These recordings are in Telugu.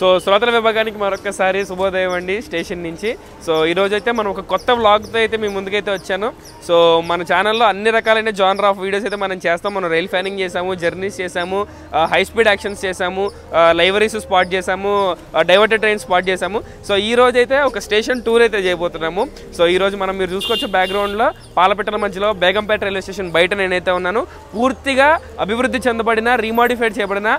సో శ్రోతల విభాగానికి మరొకసారి శుభోదయం అండి స్టేషన్ నుంచి. సో ఈరోజు అయితే మనం ఒక కొత్త వ్లాగ్తో అయితే మీ ముందుకైతే వచ్చాను. సో మన ఛానల్లో అన్ని రకాలైన జానర్ ఆఫ్ వీడియోస్ అయితే మనం చేస్తాం. మనం రైల్ ఫ్యానింగ్ చేసాము, జర్నీస్ చేసాము, హై స్పీడ్ యాక్షన్స్ చేసాము, లైవరీస్ స్పాట్ చేసాము, డైవర్టెడ్ ట్రైన్ స్పాట్ చేసాము. సో ఈ రోజు అయితే ఒక స్టేషన్ టూర్ అయితే చేయబోతున్నాము. సో ఈరోజు మనం మీరు చూసుకోవచ్చు బ్యాక్గ్రౌండ్లో పాలపిట్టల మధ్యలో బేగంపేట రైల్వే స్టేషన్ బయట నేనైతే ఉన్నాను. పూర్తిగా అభివృద్ధి చెందబడిన రీమాడిఫైడ్ చేయబడిన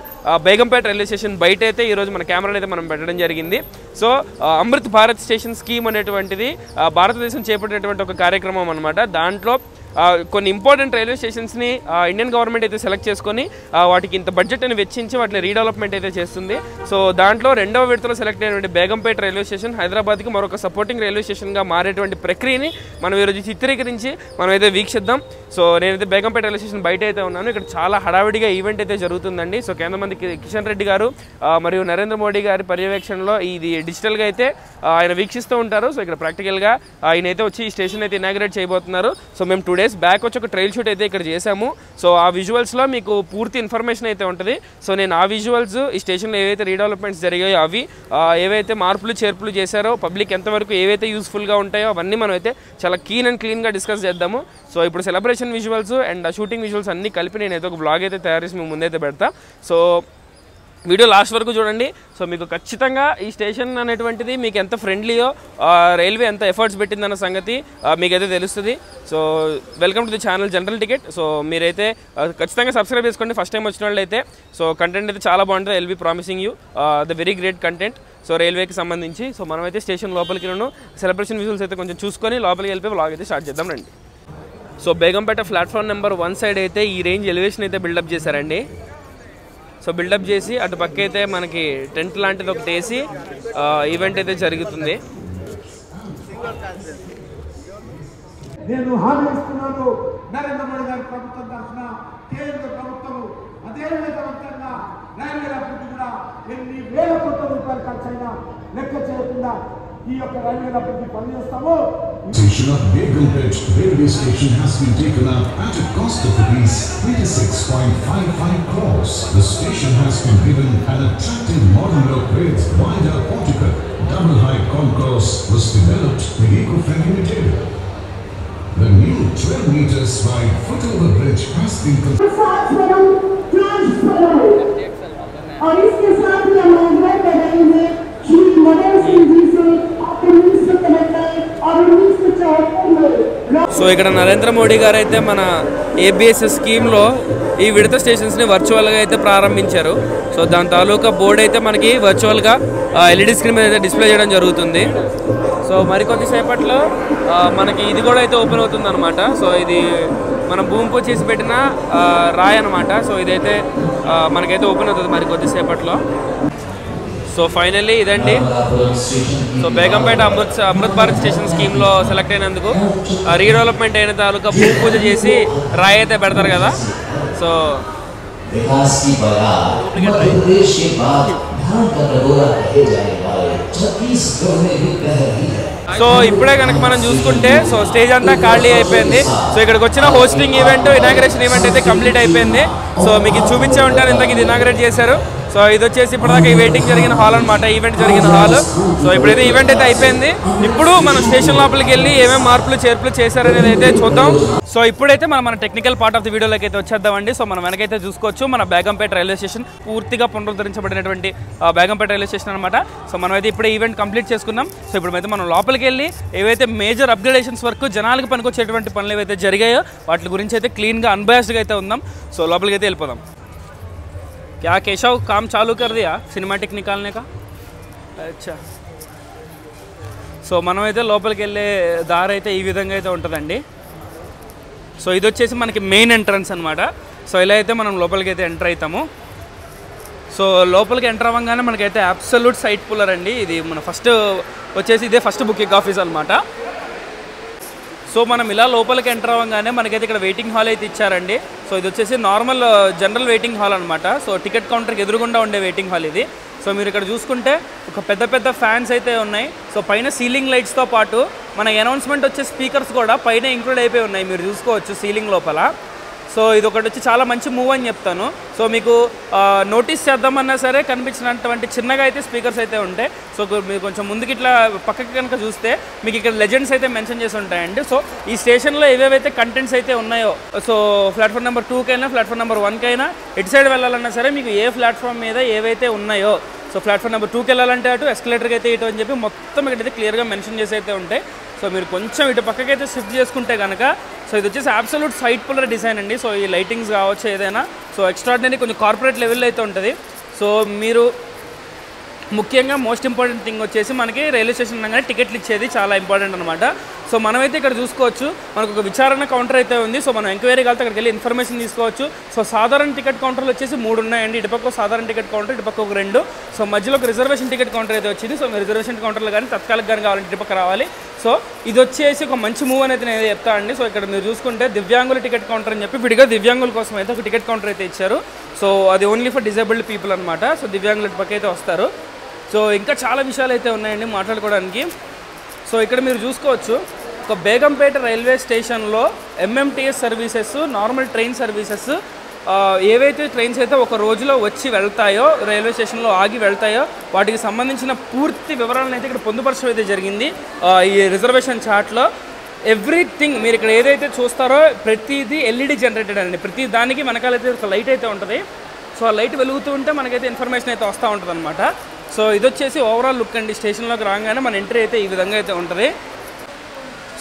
బేగంపేట రైల్వే స్టేషన్ బయట అయితే ఈరోజు మన కెమెరాని అయితే మనం పెట్టడం జరిగింది. So Amrit Bharat station scheme అనేటువంటిది భారతదేశం చేపట్టినటువంటి ఒక కార్యక్రమం అనమాట. దాంట్లో కొన్ని ఇంపార్టెంట్ రైల్వే స్టేషన్స్ని ఇండియన్ గవర్నమెంట్ అయితే సెలెక్ట్ చేసుకొని వాటికి ఇంత బడ్జెట్ అని వెచ్చించి వాటిని రీడెవలప్మెంట్ అయితే చేస్తుంది. సో దాంట్లో రెండవ విడతలో సెలెక్ట్ అయినటువంటి బేగంపేట రైల్వే స్టేషన్ హైదరాబాద్కి మరొక సపోర్టింగ్ రైల్వే స్టేషన్గా మారేటువంటి ప్రక్రియని మనం ఈరోజు చిత్రీకరించి మనం అయితే వీక్షిద్దాం. సో నేనైతే బేగంపేట రైల్వే స్టేషన్ బయట అయితే ఉన్నాను. ఇక్కడ చాలా హడావిడిగా ఈవెంట్ అయితే జరుగుతుందండి. సో కేంద్ర మంత్రి కిషన్ రెడ్డి గారు మరియు నరేంద్ర మోడీ గారి పర్యవేక్షణలో ఇది డిజిటల్గా అయితే ఆయన వీక్షిస్తూ ఉంటారు. సో ఇక్కడ ప్రాక్టికల్గా ఆయన అయితే వచ్చి ఈ స్టేషన్ అయితే ఇనాగ్రేట్ చేయబోతున్నారు. సో మేము 2 days బ్యాక్ వచ్చి ఒక ట్రైల్ షూట్ అయితే ఇక్కడ చేసాము. సో ఆ విజువల్స్లో మీకు పూర్తి ఇన్ఫర్మేషన్ అయితే ఉంటుంది. సో నేను ఆ విజువల్స్ ఈ స్టేషన్లో ఏవైతే రీడెవలప్మెంట్స్ జరిగాయో అవి ఏవైతే మార్పులు చేర్పులు చేశారో పబ్లిక్ ఎంతవరకు ఏవైతే యూస్ఫుల్గా ఉంటాయో అవన్నీ మనం అయితే చాలా క్లీన్గా డిస్కస్ చేద్దాము. సో ఇప్పుడు celebration visuals and shooting visuals అన్నీ కలిపి నేనైతే ఒక బ్లాగ్ అయితే తయారు చేసి మేము ముందైతే పెడతా. సో వీడియో లాస్ట్ వరకు చూడండి. సో మీకు ఖచ్చితంగా ఈ స్టేషన్ అనేటువంటిది మీకు ఎంత ఫ్రెండ్లీయో రైల్వే ఎంత ఎఫర్ట్స్ పెట్టిందన్న సంగతి మీకైతే తెలుస్తుంది. So welcome to the channel general ticket. So మీరైతే ఖచ్చితంగా సబ్స్క్రైబ్ చేసుకోండి ఫస్ట్ టైం వచ్చిన వాళ్ళు అయితే. సో కంటెంట్ అయితే చాలా బాగుంటుంది. I'll be promising you the very great content. So రైల్వేకి సంబంధించి. సో మనమైతే స్టేషన్ లోపలికి సెలబ్రేషన్ విజువల్స్ అయితే కొంచెం చూసుకొని లోపలికి వెళ్ళిపోయి బ్లాగ్ అయితే స్టార్ట్ చేద్దాం రండి. So Begumpet platform number 1 side అయితే ఈ రేంజ్ ఎలివేషన్ అయితే బిల్డప్ చేశారండి. సో బిల్డప్ చేసి అటు పక్క అయితే మనకి టెంట్ లాంటిది ఒకటి వేసి ఈవెంట్ అయితే జరుగుతుంది. నేను హామీ ఇస్తున్నాను నరేంద్ర మోడీ గారి ప్రభుత్వం తరఫున కేంద్ర ప్రభుత్వం అదే విధంగా రైల్వే అభివృద్ధి కూడా ఎన్ని వేల కోట్ల రూపాయలు ఖర్చైనా లెక్క చేయకుండా ఈ యొక్క రైల్వే అభివృద్ధి పనిచేస్తాము. Station of Begumpet railway station has been taken up at a cost of rupees 26.55 crores. The station has been given an attractive modern look with wider portico. Double height concourse was developed with eco-friendly material. The new 12 meters wide footover bridge has been और इसके साथ ही हम अवगत करेंगे श्री मदन सिंह जी से अपने 1973 और 1974 में. సో ఇక్కడ నరేంద్ర మోడీ గారు అయితే మన ఏబిఎస్ స్కీమ్లో ఈ విడత స్టేషన్స్ని వర్చువల్గా అయితే ప్రారంభించారు. సో దాని తాలూకా బోర్డు అయితే మనకి వర్చువల్గా ఎల్ఈడి స్క్రీన్ మీద అయితే డిస్ప్లే చేయడం జరుగుతుంది. సో మరికొద్దిసేపట్లో మనకి ఇది కూడా అయితే ఓపెన్ అవుతుంది అనమాట. సో ఇది మనం భూమి పూజ చేసి పెట్టిన రాయి అనమాట. సో ఇదైతే మనకైతే ఓపెన్ అవుతుంది మరి కొద్దిసేపట్లో. సో ఫైనల్లీ ఇదండి. సో బేగంపేట అమృత్ భారత్ స్టేషన్ స్కీమ్లో సెలెక్ట్ అయినందుకు రీడెవలప్మెంట్ అయిన తాలూకా భూమి పూజ చేసి రాయి అయితే పెడతారు కదా. సో సో ఇప్పుడే కనుక మనం చూసుకుంటే సో స్టేజ్ అంతా ఖాళీ అయిపోయింది. సో ఇక్కడికి వచ్చిన హోస్టింగ్ ఈవెంట్ ఇనాగ్రేషన్ ఈవెంట్ అయితే కంప్లీట్ అయిపోయింది. సో మీకు చూపించే ఉంటాను ఇంతకు ఇది ఇనాగ్రేట్ చేశారు. సో ఇది వచ్చేసి ఇప్పటిదాకా ఈ వెయిటింగ్ జరిగిన హాల్ అనమాట, ఈవెంట్ జరిగిన హాల్. సో ఇప్పుడైతే ఈవెంట్ అయితే అయిపోయింది. ఇప్పుడు మనం స్టేషన్ లోపలికి వెళ్ళి ఏమేమి మార్పులు చేర్పులు చేశారనేది అయితే చూద్దాం. సో ఇప్పుడైతే మన టెక్నికల్ పార్ట్ ఆఫ్ ది వీడియోలోకి అయితే వచ్చేద్దామండి. సో మనం వెనకైతే చూసుకోవచ్చు మన బేగంపేట రైల్వే స్టేషన్ పూర్తిగా పునరుద్ధరించబడినటువంటి బేగంపేట రైల్వే స్టేషన్ అనమాట. సో మనమైతే ఇప్పుడే ఈవెంట్ కంప్లీట్ చేసుకున్నాం. సో ఇప్పుడైతే మనం లోపలికి వెళ్ళి ఏవైతే మేజర్ అప్గ్రేడేషన్స్ వరకు జనాలకు పనికొచ్చేటువంటి పనులు ఏవైతే జరిగాయో వాటి గురించి అయితే క్లీన్గా అన్బయాస్డ్గా అయితే ఉందాం. సో లోపలికి అయితే వెళ్ళిపోదాం. क्या केशव काम चालू कर दिया सिनेमैटिक निकालने का? अच्छा. సో మనమైతే లోపలికి వెళ్ళే దారి అయితే ఈ విధంగా అయితే ఉంటుందండి. సో ఇది వచ్చేసి మనకి మెయిన్ ఎంట్రన్స్ అనమాట. సో ఇలా అయితే మనం లోపలికి అయితే ఎంటర్ అవుతాము. సో లోపలికి ఎంటర్ అవ్వగానే మనకైతే అబ్సల్యూట్ సైట్ పుల్లర్ అండి. ఇది మన ఫస్ట్ వచ్చేసి ఇదే ఫస్ట్ బుకింగ్ ఆఫీస్ అనమాట. సో మనం ఇలా లోపలికి ఎంటర్ అవ్వగానే మనకైతే ఇక్కడ వెయిటింగ్ హాల్ అయితే ఇచ్చారండి. సో ఇది వచ్చేసి నార్మల్ జనరల్ వెయిటింగ్ హాల్ అనమాట. సో టికెట్ కౌంటర్కి ఎదురుగుండా ఉండే వెయిటింగ్ హాల్ ఇది. సో మీరు ఇక్కడ చూసుకుంటే ఒక పెద్ద ఫ్యాన్స్ అయితే ఉన్నాయి. సో పైన సీలింగ్ లైట్స్తో పాటు మన అనౌన్స్మెంట్ వచ్చే స్పీకర్స్ కూడా పైన ఇంక్లూడ్ అయిపోయి ఉన్నాయి, మీరు చూసుకోవచ్చు సీలింగ్ లోపల. సో ఇది ఒకటి వచ్చి చాలా మంచి మూవ్ అని చెప్తాను. సో మీకు నోటీస్ చేద్దామన్నా సరే కనిపించినటువంటి చిన్నగా అయితే స్పీకర్స్ అయితే ఉంటాయి. సో మీరు కొంచెం ముందుకి ఇట్లా పక్కకి కనుక చూస్తే మీకు ఇక్కడ లెజెండ్స్ అయితే మెన్షన్ చేసి ఉంటాయండి. సో ఈ స్టేషన్లో ఏవేవైతే కంటెంట్స్ అయితే ఉన్నాయో, సో ప్లాట్ఫామ్ నెంబర్ 2కైనా ప్లాట్ఫామ్ నెంబర్ 1కైనా ఎటు సైడ్ వెళ్ళాలన్నా సరే మీకు ఏ ప్లాట్ఫామ్ మీద ఏవైతే ఉన్నాయో, సో ప్లాట్ఫామ్ నెంబర్ 2కి వెళ్ళాలంటే అటు, ఎస్కలేటర్కి అయితే ఇటు అని చెప్పి మొత్తం ఇక్కడైతే క్లియర్గా మెన్షన్ చేసి అయితే ఉంటాయి. సో మీరు కొంచెం ఇటు పక్కకైతే షిఫ్ట్ చేసుకుంటే కనుక, సో ఇది వచ్చేసి అబ్సల్యూట్ సైడ్ పుల్లర్ డిజైన్ అండి. సో ఈ లైటింగ్స్ కావచ్చు ఏదైనా, సో ఎక్స్ట్రాడినరీ కొంచెం కార్పొరేట్ లెవెల్లో అయితే ఉంటుంది. సో మీరు ముఖ్యంగా మోస్ట్ ఇంపార్టెంట్ థింగ్ వచ్చేసి మనకి రైల్వే స్టేషన్ అనగానే టికెట్లు ఇచ్చేది చాలా ఇంపార్టెంట్ అనమాట. సో మనమైతే ఇక్కడ చూసుకోవచ్చు, మనకు ఒక విచారణ కౌంటర్ అయితే ఉంది. సో మనం ఎంక్వైరీ కలితే అక్కడికి వెళ్ళి ఇన్ఫర్మేషన్ తీసుకోవచ్చు. సో సాధారణ టికెట్ కౌంటర్లు వచ్చేసి 3 ఉన్నాయండి. ఇటుపక్క సాధారణ టికెట్ కౌంటర్, ఇటుపక్క ఒక 2. సో మధ్యలో ఒక రిజర్వేషన్ టికెట్ కౌంటర్ అయితే వచ్చింది. సో మీరు రిజర్వేషన్ కౌంటర్లు కానీ తత్కాలకు కానీ కావాలంటే ఇటుపక్క రావాలి. సో ఇది వచ్చేసి ఒక మంచి మూవ్ అనేది నేను చెప్తా అండి. సో ఇక్కడ మీరు చూసుకుంటే దివ్యాంగుల టికెట్ కౌంటర్ అని చెప్పి విడిగా దివ్యాంగుల కోసం అయితే ఒక టికెట్ కౌంటర్ అయితే ఇచ్చారు. సో అది ఓన్లీ ఫర్ డిజేబుల్డ్ పీపుల్ అనమాట. సో దివ్యాంగుల ఇటుపక్క అయితే వస్తారు. సో ఇంకా చాలా విషయాలు అయితే ఉన్నాయండి మాట్లాడుకోవడానికి. సో ఇక్కడ మీరు చూసుకోవచ్చు, ఒక బేగంపేట రైల్వే స్టేషన్లో MMTS services, normal train services ఏవైతే ట్రైన్స్ అయితే ఒక రోజులో వచ్చి వెళ్తాయో, రైల్వే స్టేషన్లో ఆగి వెళ్తాయో వాటికి సంబంధించిన పూర్తి వివరాలను అయితే ఇక్కడ పొందుపరచడం అయితే జరిగింది ఈ రిజర్వేషన్ చార్ట్లో. ఎవ్రీథింగ్ మీరు ఇక్కడ ఏదైతే చూస్తారో ప్రతిదీ ఎల్ఈడి జనరేటెడ్ అండి. ప్రతి దానికి వెనకాలైతే ఒక లైట్ అయితే ఉంటుంది. సో ఆ లైట్ వెలుగుతూ ఉంటే మనకైతే ఇన్ఫర్మేషన్ అయితే వస్తూ ఉంటుంది అనమాట. సో ఇది వచ్చేసి ఓవరాల్ లుక్ అండి. స్టేషన్లోకి రాగానే మన ఎంట్రీ అయితే ఈ విధంగా అయితే ఉంటుంది.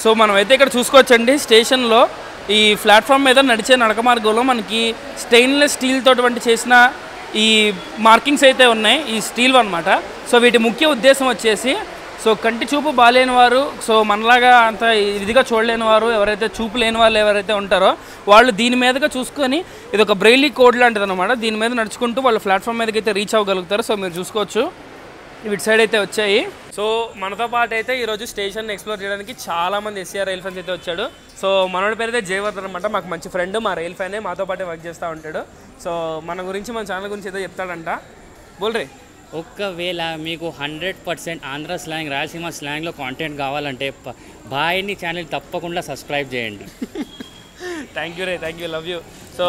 సో మనమైతే ఇక్కడ చూసుకోవచ్చండి, స్టేషన్లో ఈ ప్లాట్ఫామ్ మీద నడిచే నడక మార్గంలో మనకి స్టెయిన్లెస్ స్టీల్ తోటి చేసిన ఈ మార్కింగ్స్ అయితే ఉన్నాయి, ఈ స్టీల్ అనమాట. సో వీటి ముఖ్య ఉద్దేశం వచ్చేసి, సో కంటి చూపు బాలేని వారు, సో మనలాగా అంత ఇదిగా చూడలేని వారు, ఎవరైతే చూపు లేని వాళ్ళు ఎవరైతే ఉంటారో వాళ్ళు దీని మీదగా చూసుకొని, ఇది ఒక బ్రెయిలీ కోడ్ లాంటిది అనమాట. దీని మీద నడుచుకుంటూ వాళ్ళు ప్లాట్ఫామ్ మీదకి అయితే రీచ్ అవ్వగలుగుతారు. సో మీరు చూసుకోవచ్చు ఇటు సైడ్ అయితే వచ్చాయి. సో మనతో పాటు అయితే ఈరోజు స్టేషన్ ఎక్స్ప్లోర్ చేయడానికి చాలామంది ఎస్ఆర్ రైల్ ఫ్యాన్స్ అయితే వచ్చాడు. సో మనోడి పేరు అయితే జయవర్ధన్ అనమాట, మాకు మంచి ఫ్రెండ్, మా రైల్ ఫ్యానే, మాతో పాటే వర్క్ చేస్తూ ఉంటాడు. సో మన గురించి, మన ఛానల్ గురించి ఏదో చెప్తాడంట. బోల్రే. ఒకవేళ మీకు 100% ఆంధ్ర స్లాంగ్, రాయలసీమ స్లాంగ్లో కాంటెంట్ కావాలంటే బాయ్ని ఛానల్ తప్పకుండా సబ్స్క్రైబ్ చేయండి. Thank you ray, thank you, love you. So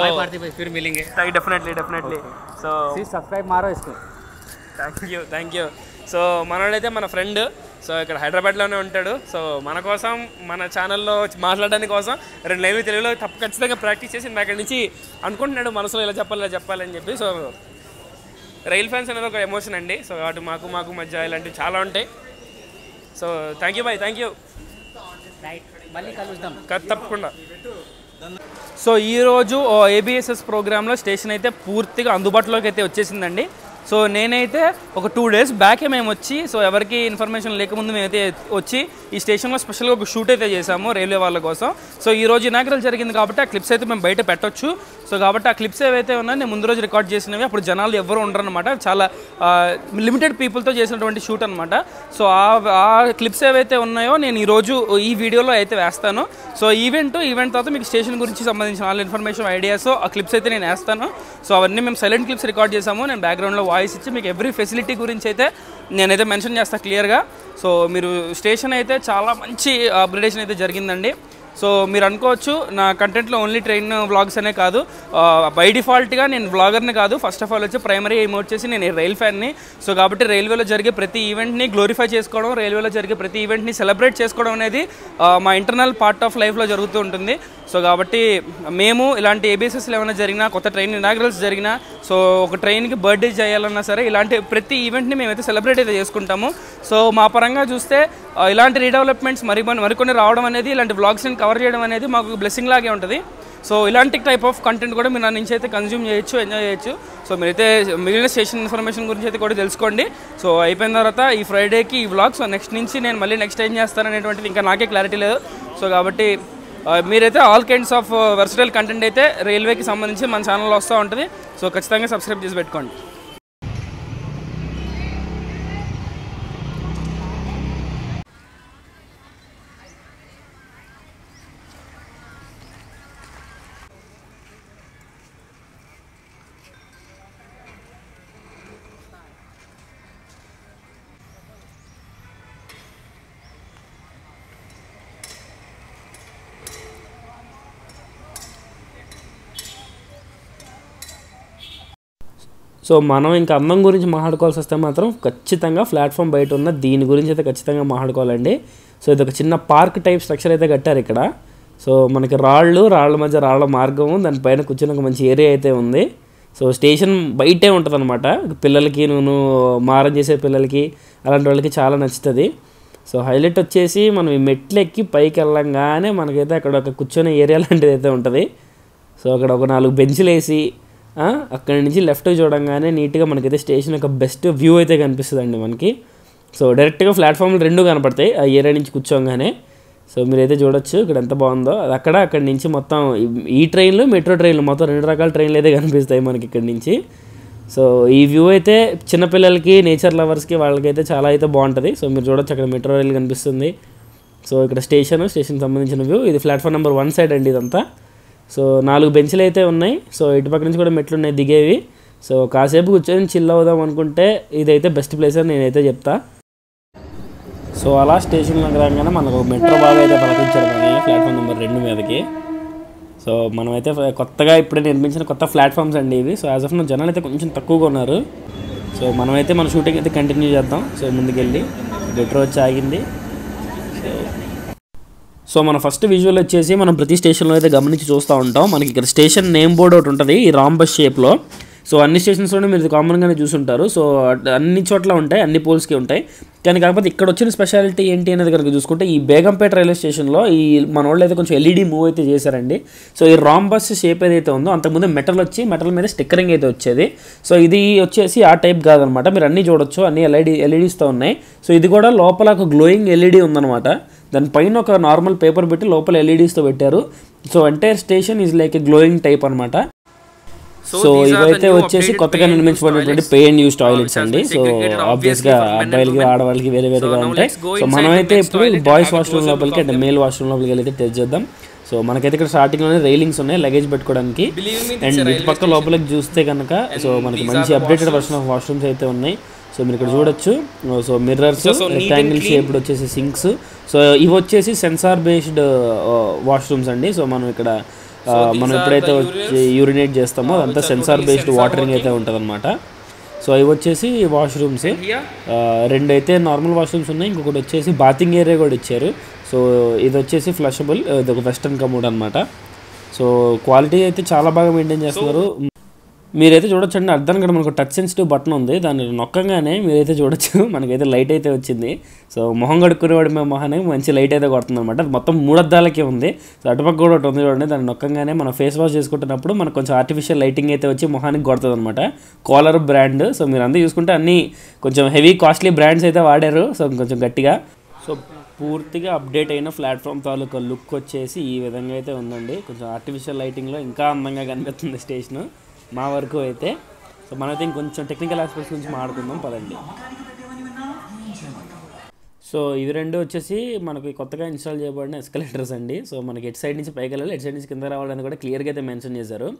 फिर मिलेंगे. డెఫినెట్లీ. సో సబ్స్క్రైబ్ మారో इसको. Thank you. సో మనోడైతే మన ఫ్రెండ్, సో ఇక్కడ హైదరాబాద్లోనే ఉంటాడు. సో మన కోసం, మన ఛానల్లో మాట్లాడడానికి కోసం 2 లైవ్ తెలుగులో ఖచ్చితంగా ప్రాక్టీస్ చేసి అక్కడి నుంచి అనుకుంటున్నాడు మనసులో ఇలా చెప్పాలని చెప్పి. సో రైల్ ఫ్యాన్స్ అనేది ఒక ఎమోషన్ అండి. సో అటు మాకు మధ్య ఇలాంటివి చాలా ఉంటాయి. So thank you bye, thank you. మళ్ళీ కలుద్దాం తప్పకుండా. సో ఈరోజు ఏబిఎస్ఎస్ ప్రోగ్రాంలో స్టేషన్ అయితే పూర్తిగా అందుబాటులోకి అయితే వచ్చేసిందండి. సో నేనైతే ఒక 2 days బ్యాకే మేము వచ్చి, సో ఎవరికి ఇన్ఫర్మేషన్ లేకముందు మేమైతే వచ్చి ఈ స్టేషన్లో స్పెషల్గా ఒక షూట్ అయితే చేసాము రైల్వే వాళ్ళ కోసం. సో ఈరోజు ఇనాగ్రల్ జరిగింది కాబట్టి ఆ క్లిప్స్ అయితే మేము బయట పెట్టొచ్చు. సో కాబట్టి ఆ క్లిప్స్ ఏవైతే ఉన్నాయో నేను ముందు రోజు రికార్డ్ చేసినవి, అప్పుడు జనాలు ఎవరు ఉండరు అనమాట, చాలా లిమిటెడ్ పీపుల్తో చేసినటువంటి షూట్ అనమాట. సో ఆ క్లిప్స్ ఏవైతే ఉన్నాయో నేను ఈరోజు ఈ వీడియోలో అయితే వేస్తాను. సో ఈవెంట్ తర్వాత మీకు స్టేషన్ గురించి సంబంధించిన ఆల్ ఇన్ఫర్మేషన్, ఐడియాస్, ఆ క్లిప్స్ అయితే నేను వేస్తాను. సో అవన్నీ మేము సైలెంట్ క్లిప్స్ రికార్డ్ చేసాము. నేను బ్యాక్గ్రౌండ్లో వాయిస్ ఇచ్చి మీకు ఎవ్రీ ఫెసిలిటీ గురించి అయితే నేనైతే మెన్షన్ చేస్తాను క్లియర్గా. సో మీరు స్టేషన్ అయితే చాలా మంచి అప్గ్రేడేషన్ అయితే జరిగిందండి. సో మీరు అనుకోవచ్చు నా కంటెంట్లో ఓన్లీ ట్రైన్ వ్లాగ్స్ అనే కాదు, బై డిఫాల్ట్గా నేను వ్లాగర్ని కాదు. ఫస్ట్ ఆఫ్ ఆల్ వచ్చి ప్రైమరీ ఎయిమ్ వచ్చేసి నేను రైల్ ఫ్యాన్ని. సో కాబట్టి రైల్వేలో జరిగే ప్రతి ఈవెంట్ని గ్లోరిఫై చేసుకోవడం, రైల్వేలో జరిగే ప్రతి ఈవెంట్ని సెలబ్రేట్ చేసుకోవడం అనేది మా ఇంటర్నల్ పార్ట్ ఆఫ్ లైఫ్లో జరుగుతూ ఉంటుంది. సో కాబట్టి మేము ఇలాంటి ఏబిఎస్ఎస్లు ఏమైనా జరిగినా, కొత్త ట్రైన్ ఇనాగ్రల్స్ జరిగినా, సో ఒక ట్రైన్కి బర్త్డే చేయాలన్నా సరే ఇలాంటి ప్రతి ఈవెంట్ని మేమైతే సెలబ్రేట్ అయితే చేసుకుంటాము. సో మా పరంగా చూస్తే ఇలాంటి రీడెవలప్మెంట్స్ మరికొన్ని రావడం అనేది, ఇలాంటి వ్లాగ్స్ని కవర్ చేయడం అనేది మాకు బ్లెస్సింగ్ లాగే ఉంటుంది. సో ఇలాంటి టైప్ ఆఫ్ కంటెంట్ కూడా మీరు నా నుంచి అయితే కన్జ్యూమ్ చేయొచ్చు, ఎంజాయ్ చేయొచ్చు. సో మీరైతే మిగిలిన స్టేషన్ ఇన్ఫర్మేషన్ గురించి అయితే కూడా తెలుసుకోండి. సో అయిపోయిన తర్వాత ఈ ఫ్రైడేకి ఈ వ్లాగ్, సో నెక్స్ట్ నుంచి నేను మళ్ళీ నెక్స్ట్ ఏం చేస్తాననేటువంటిది ఇంకా నాకే క్లారిటీ లేదు. సో కాబట్టి మీరైతే all kinds of versatile content అయితే రైల్వేకి సంబంధించి మన ఛానల్లో వస్తూ ఉంటుంది. సో ఖచ్చితంగా సబ్స్క్రైబ్ చేసి పెట్టుకోండి. సో మనం ఇంకా అందం గురించి మాట్లాడుకోవాల్సి వస్తే మాత్రం ఖచ్చితంగా ప్లాట్ఫామ్ బయట ఉన్న దీని గురించి అయితే ఖచ్చితంగా మాట్లాడుకోవాలండి. సో ఇది ఒక చిన్న పార్క్ టైప్ స్ట్రక్చర్ అయితే కట్టారు ఇక్కడ. సో మనకి రాళ్ళ మధ్య రాళ్ళ మార్గము, దానిపైన కూర్చొని ఒక మంచి ఏరియా అయితే ఉంది. సో స్టేషన్ బయటే ఉంటుంది అనమాట. పిల్లలకి మారం చేసే పిల్లలకి అలాంటి వాళ్ళకి చాలా నచ్చుతుంది. సో హైలైట్ వచ్చేసి మనం ఈ మెట్లు ఎక్కి పైకి వెళ్ళంగానే మనకైతే అక్కడ ఒక కూర్చొనే ఏరియా లాంటిది అయితే ఉంటుంది. సో అక్కడ ఒక 4 బెంచ్లు వేసి అక్కడి నుంచి లెఫ్ట్ చూడంగానే నీట్గా మనకైతే స్టేషన్ యొక్క బెస్ట్ వ్యూ అయితే కనిపిస్తుందండి మనకి. సో డైరెక్ట్గా ప్లాట్ఫామ్లు 2 కనపడతాయి ఆ ఏరియా నుంచి కూర్చోగానే. సో మీరైతే చూడొచ్చు ఇక్కడ ఎంత బాగుందో. అది అక్కడి నుంచి మొత్తం ఈ ట్రైన్లు, మెట్రో ట్రైన్లు మొత్తం 2 రకాల ట్రైన్లు అయితే కనిపిస్తాయి మనకి ఇక్కడి నుంచి. సో ఈ వ్యూ అయితే చిన్నపిల్లలకి, నేచర్ లవర్స్కి వాళ్ళకైతే చాలా అయితే బాగుంటుంది. సో మీరు చూడొచ్చు అక్కడ మెట్రో రైల్ కనిపిస్తుంది. సో ఇక్కడ స్టేషన్ సంబంధించిన వ్యూ. ఇది ప్లాట్ఫామ్ నెంబర్ 1 సైడ్ అండి ఇదంతా. సో 4 బెంచ్లు అయితే ఉన్నాయి. సో ఇటుపక్క నుంచి కూడా మెట్లు ఉన్నాయి దిగేవి. సో కాసేపు కూర్చొని చిల్ అవుదాం అనుకుంటే ఇదైతే బెస్ట్ ప్లేస్ అని నేనైతే చెప్తా. సో అలా స్టేషన్లోకి రాగానే మనకు మెట్రో బాగా అయితే పలకించారు కానీ ప్లాట్ఫామ్ నెంబర్ 2 మీదకి. సో మనమైతే కొత్తగా ఇప్పుడే నిర్మించిన కొత్త ప్లాట్ఫామ్స్ అండి ఇవి. సో యాజ్ ఆఫ్ నో జనాలు అయితే కొంచెం తక్కువగా ఉన్నారు. సో మనమైతే మన షూటింగ్ అయితే కంటిన్యూ చేద్దాం. సో ముందుకెళ్ళి మెట్రో వచ్చి ఆగింది. సో మన ఫస్ట్ విజువల్ వచ్చేసి మనం ప్రతి స్టేషన్లో అయితే గమనించి చూస్తూ ఉంటాం. మనకి ఇక్కడ స్టేషన్ నేమ్ బోర్డ్ ఒకటి ఉంటుంది ఈ రాంబస్ షేప్లో. సో అన్ని స్టేషన్స్లోనే మీరు కామన్గానే చూసుంటారు. సో అన్ని చోట్ల ఉంటాయి, అన్ని పోల్స్కి ఉంటాయి. కానీ కాకపోతే ఇక్కడ వచ్చిన స్పెషాలిటీ ఏంటి అనేది కనుక చూసుకుంటే ఈ బేగంపేట రైల్వే స్టేషన్లో మన వాళ్ళు అయితే కొంచెం ఎల్ఈడి మూవ్ అయితే చేశారండి. సో ఈ రాంబస్ షేప్ ఏదైతే ఉందో అంతకుముందు మెటల్ మీద స్టిక్కరింగ్ అయితే వచ్చేది. సో ఇది వచ్చేసి ఆ టైప్ కాదనమాట. మీరు అన్నీ చూడొచ్చు, అన్ని ఎల్ఈడీస్తో ఉన్నాయి. సో ఇది కూడా లోపల ఒక గ్లోయింగ్ ఎల్ఈడి ఉందన్నమాట. దానిపైన ఒక నార్మల్ పేపర్ పెట్టి లోపల ఎల్ఈడీస్తో పెట్టారు. So entire station is like A glowing type అనమాట. సో ఇవైతే వచ్చేసి కొత్తగా నిర్మించబడినటువంటి పే అండ్ యూస్ టాయిలెట్స్ అండి. సో ఆబ్వియస్గా అబ్బాయిలకి ఆడవాళ్ళకి వేరేగా ఉంటాయి. సో మనమైతే ఇప్పుడు బాయ్స్ వాష్రూమ్ లోపలికి అంటే మేల్ వాష్రూమ్ లోపలికి వెళ్ళి టెస్ట్ చేద్దాం. సో మనకైతే ఇక్కడ స్టార్టింగ్లోనే రైలింగ్స్ ఉన్నాయి లగేజ్ పెట్టుకోవడానికి. అండ్ ఇటు పక్క లోపలికి చూస్తే కనుక సో మనకి మంచి అప్డేటెడ్ వర్షన్ ఆఫ్ వాష్రూమ్స్ అయితే ఉన్నాయి. సో మీరు ఇక్కడ చూడొచ్చు. సో మిర్రర్స్, రెక్టాంగిల్ షేప్డ్ వచ్చేసి సింక్స్. సో ఇవి వచ్చేసి సెన్సార్ బేస్డ్ వాష్రూమ్స్ అండి. సో మనం ఇక్కడ మనం ఎప్పుడైతే యూరినేట్ చేస్తామో అదంతా సెన్సార్ బేస్డ్ వాటరింగ్ అయితే ఉంటుంది అనమాట. సో ఇవి వచ్చేసి వాష్రూమ్స్ 2 అయితే నార్మల్ వాష్రూమ్స్ ఉన్నాయి. ఇంకొకటి వచ్చేసి బాతింగ్ ఏరియా కూడా ఇచ్చారు. సో ఇది వచ్చేసి ఫ్లషబుల్, ఇది ఒక వెస్టర్న్ కమోడ్ అనమాట. సో క్వాలిటీ అయితే చాలా బాగా మెయింటైన్ చేస్తున్నారు. మీరైతే చూడొచ్చు అండి. అర్థం కూడా మనకు టచ్ సెన్సిటివ్ బటన్ ఉంది. దాన్ని నొక్కగానే మీరైతే చూడొచ్చు మనకైతే లైట్ అయితే వచ్చింది. సో మొహం కడుక్కునేవాడు మేము మొహానికి మంచి లైట్ అయితే కొడుతుంది అనమాట. అది మొత్తం 3 అద్దాలకే ఉంది. సో అటుపక్క కూడా ఒకటి ఉంది చూడండి. దాన్ని నొక్కగానే మనం ఫేస్ వాష్ చేసుకుంటున్నప్పుడు మనకు కొంచెం ఆర్టిఫిషియల్ లైటింగ్ అయితే వచ్చి మొహానికి కొడుతుంది అనమాట. Caller brand. సో మీరు అందరూ చూసుకుంటే అన్ని కొంచెం హెవీ కాస్ట్లీ బ్రాండ్స్ అయితే వాడారు. సో కొంచెం గట్టిగా. సో పూర్తిగా అప్డేట్ అయిన ప్లాట్ఫామ్ తాలూకా లుక్ వచ్చేసి ఈ విధంగా అయితే ఉందండి. కొంచెం ఆర్టిఫిషియల్ లైటింగ్లో ఇంకా అందంగా కనిపిస్తుంది స్టేషను మా వరకు అయితే. సో మనమైతే ఇంకొంచెం టెక్నికల్ ఆస్పెక్ట్స్ గురించి మాట్లాడుకుందాం పదండి. సో ఇవి 2 వచ్చేసి మనకి కొత్తగా ఇన్స్టాల్ చేయబడిన ఎస్కలేటర్స్ అండి. సో మనకి ఎటు సైడ్ నుంచి పైకి వెళ్ళాలి, ఎటు సైడ్ నుంచి కింద రావాలని కూడా క్లియర్గా అయితే మెన్షన్ చేశారు.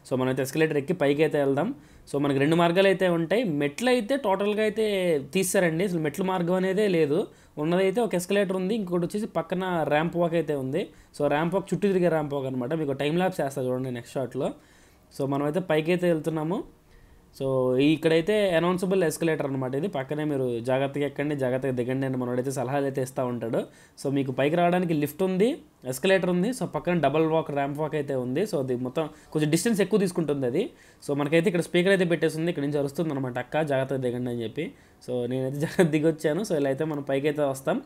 సో మనమైతే ఎస్కలేటర్ ఎక్కి పైకి అయితే వెళ్దాం. సో మనకి 2 మార్గాలు అయితే ఉంటాయి. మెట్లు అయితే టోటల్గా అయితే తీస్తారండి. అసలు మెట్ల మార్గం అనేదే లేదు. ఉన్నదైతే ఒక ఎస్కలేటర్ ఉంది. ఇంకొకటి వచ్చేసి పక్కన ర్యాంప్ వాక్ అయితే ఉంది. సో ర్యాంప్ వాక్ చుట్టూ తిరిగే ర్యాంప్ వాక్ అనమాట. మీకు టైం ల్యాప్స్ వేస్తా చూడండి నెక్స్ట్ షాట్లో. సో మనమైతే పైకి అయితే వెళ్తున్నాము. సో ఇక్కడైతే అనౌన్సబుల్ ఎస్కలేటర్ అనమాట. ఇది పక్కనే మీరు జాగ్రత్తగా ఎక్కండి, జాగ్రత్తగా దిగండి అని మనోడైతే సలహాలు అయితే ఇస్తూ ఉంటాడు. సో మీకు పైకి రావడానికి లిఫ్ట్ ఉంది, ఎస్కలేటర్ ఉంది. సో పక్కన డబల్ వాక్, ర్యాంప్ వాక్ అయితే ఉంది. సో అది మొత్తం కొంచెం డిస్టెన్స్ ఎక్కువ తీసుకుంటుంది అది. సో మనకైతే ఇక్కడ స్పీకర్ అయితే పెట్టేస్తుంది. ఇక్కడ నుంచి అరుస్తుంది అనమాట, అక్క జాగ్రత్తగా దిగండి అని చెప్పి. సో నేనైతే జాగ్రత్త దిగొచ్చాను. సో ఇలా అయితే మనం పైకి అయితే వస్తాం.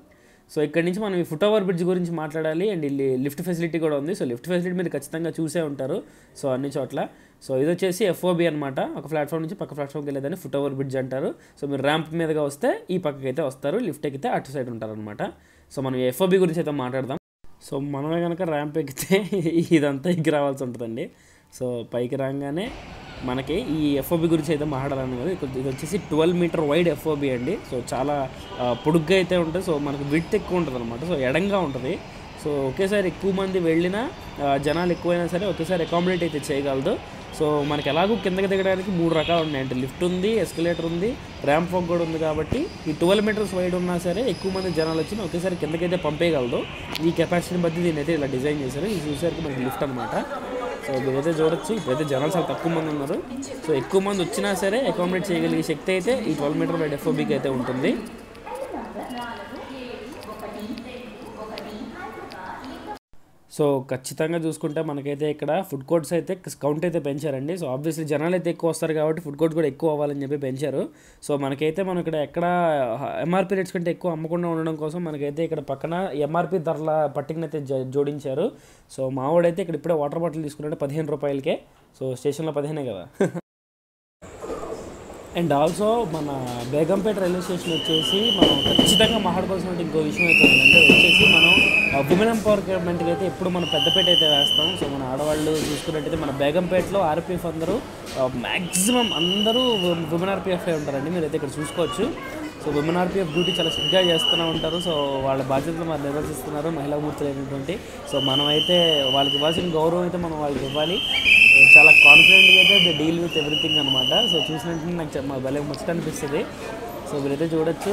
సో ఇక్కడ నుంచి మనం ఈ ఫుట్ ఓవర్ బ్రిడ్జ్ గురించి మాట్లాడాలి. అండ్ ಇಲ್ಲಿ లిఫ్ట్ ఫెసిలిటీ కూడా ఉంది. సో లిఫ్ట్ ఫెసిలిటీ మీరు ఖచ్చితంగా చూసే ఉంటారు సో అన్ని చోట్ల. సో ఇది వచ్చేసి FOB అనమాట. ఒక ప్లాట్ఫామ్ నుంచి పక్క ప్లాట్ఫామ్కి వెళ్ళేదాన్ని ఫుట్ ఓవర్ బ్రిడ్జ్ అంటారు. సో మీరు ర్యాంప్ మీదగా వస్తే ఈ పక్కకి అయితే వస్తారు, లిఫ్ట్ ఎక్కితే అటు సైడ్ ఉంటారనమాట. సో మనం FOB గురించి అయితే మాట్లాడదాం. సో మనమే కనుక ర్యాంప్ ఎక్కితే ఇదంతా ఎక్కి రావాల్సి ఉంటుందండి. సో పైకి రాగానే మనకి ఈ FOB గురించి అయితే మాట్లాడాలని కదా. ఇది వచ్చేసి 12 మీటర్ వైడ్ FOB అండి. సో చాలా పొడుగ్గా అయితే ఉంటుంది. సో మనకు విడ్త్ ఎక్కువ ఉంటుంది అనమాట. సో ఎడంగా ఉంటుంది. సో ఒకేసారి ఎక్కువ మంది వెళ్ళినా జనాలు ఎక్కువైనా సరే ఒకేసారి అకామిడేట్ అయితే చేయగలదు. సో మనకి ఎలాగో కిందకి దిగడానికి 3 రకాలు ఉన్నాయి. అంటే లిఫ్ట్ ఉంది, ఎస్కలేటర్ ఉంది, ర్యాంప్ వాక్ కూడా ఉంది. కాబట్టి ఈ 12 మీటర్స్ వైడ్ ఉన్నా సరే ఎక్కువ మంది జనాలు వచ్చి ఒకేసారి కిందకైతే పంపేయగలదు. ఈ కెపాసిటీని బట్టి దీన్ని అయితే ఇలా డిజైన్ చేశారు. ఇది చూసేసరికి మనకి లిఫ్ట్ అనమాట. సో మీరైతే చూడొచ్చు ఇప్పుడైతే జనాలు చాలా తక్కువ మంది ఉన్నారు. సో ఎక్కువ మంది వచ్చినా సరే అకామిడేట్ చేయగలిగే శక్తి అయితే ఈ 12 మీటర్ వైడ్ FOBకి అయితే ఉంటుంది. సో ఖచ్చితంగా చూసుకుంటే మనకైతే ఇక్కడ ఫుడ్ కోర్ట్స్ అయితే కౌంట్ అయితే పెంచారండి. సో ఆబ్వియస్లీ జనాలు అయితే ఎక్కువ వస్తారు కాబట్టి ఫుడ్ కోర్ట్స్ కూడా ఎక్కువ అవ్వాలని చెప్పి పెంచారు. సో మనకైతే మనం ఇక్కడ ఎక్కడ MRP రేట్స్ కంటే ఎక్కువ అమ్మకుండా ఉండడం కోసం మనకైతే ఇక్కడ పక్కన MRP ధరల పట్టికను అయితే జోడించారు. సో మావాడైతే ఇక్కడ ఇప్పుడే వాటర్ బాటిల్ తీసుకున్నాడు 15 రూపాయలకే. సో స్టేషన్లో 15 కదా. అండ్ ఆల్సో మన బేగంపేట రైల్వే స్టేషన్ వచ్చేసి మనం ఖచ్చితంగా మాట్లాడుకోవాల్సిన ఇంకో విషయం అయితే ఉందంటే వచ్చేసి మనం విమెన్ ఎంపవర్మెంట్కి అయితే ఎప్పుడు మనం పెద్దపేట అయితే వేస్తాం. సో మన ఆడవాళ్ళు చూసుకున్నట్టయితే మన బేగంపేటలో RPF అందరూ మ్యాక్సిమం అందరూ విమెన్ RPF ఉంటారండి. మీరైతే ఇక్కడ చూసుకోవచ్చు. సో విమెన్ RPF డ్యూటీ చాలా స్ట్రిక్ట్గా చేస్తూనే ఉంటారు. సో వాళ్ళ బాధ్యతలు మరి నిర్వర్తిస్తున్నారు మహిళా మూర్తులు అయినటువంటి. సో మనమైతే వాళ్ళకి ఇవ్వాల్సిన గౌరవం అయితే మనం వాళ్ళకి ఇవ్వాలి. చాలా కాన్ఫిడెంట్గా అయితే దే డీల్ విత్ ఎవ్రీథింగ్ అనమాట. సో చూసినట్టు నాకు భలే ముచ్చట అనిపిస్తుంది. సో మీరైతే చూడొచ్చు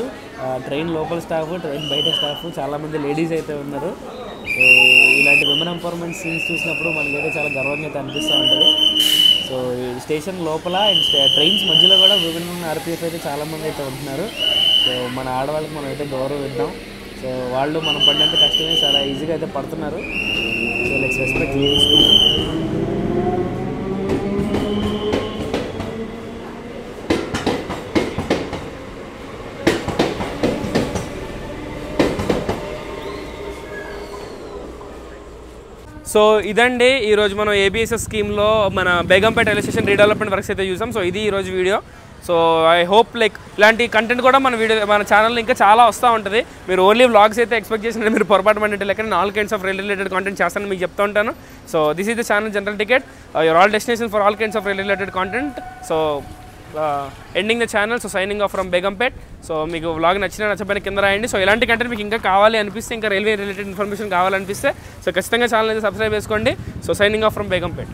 ట్రైన్ లోపల స్టాఫ్, ట్రైన్ బయట స్టాఫ్, చాలామంది లేడీస్ అయితే ఉన్నారు. సో ఇలాంటి విమెన్ ఎంపవర్మెంట్ సీన్స్ చూసినప్పుడు మనకైతే చాలా గర్వంగా అయితే అనిపిస్తూ ఉంటుంది. సో ఈ స్టేషన్ లోపల అండ్ ట్రైన్స్ మధ్యలో కూడా విమెన్ RPF అయితే చాలామంది అయితే ఉంటున్నారు. సో మన ఆడవాళ్ళకి మనం అయితే గౌరవం ఇద్దాం. సో వాళ్ళు మనం పడినంత కష్టమే చాలా ఈజీగా అయితే పడుతున్నారు. So let's respect ladies. So ఇదండి ఈరోజు మనం ABSS స్కీమ్లో మన Begumpet railway station redevelopment works అయితే చూసాం. సో ఇది ఈరోజు video. So I hope like ఇలాంటి కంటెంట్ కూడా మన ఛానల్లో ఇంకా చాలా వస్తూ ఉంటుంది. మీరు ఓన్లీ వ్లాగ్స్ అయితే ఎక్స్పెక్ట్ చేసిన మీరు పొరపాటు పడినట్టు లేక all kinds of rail related content చేస్తానని మీకు చెప్తూ ఉంటాను. So this is the channel general ticket, your all destination for all kinds of rail related content. So ending the channel. So signing off from Begumpet. So మీకు వ్లాగ్ నచ్చకపోయిన కింద రాయండి. సో ఇలాంటి కంటెంట్ మీకు ఇంకా కావాలి అనిపిస్తే, ఇంకా రైల్వే రిలేటెడ్ ఇన్ఫర్మేషన్ కావాలనిపిస్తే సో ఖచ్చితంగా ఛానల్ అయితే సబ్స్క్రైబ్ చేసుకోండి. So signing off from Begumpet.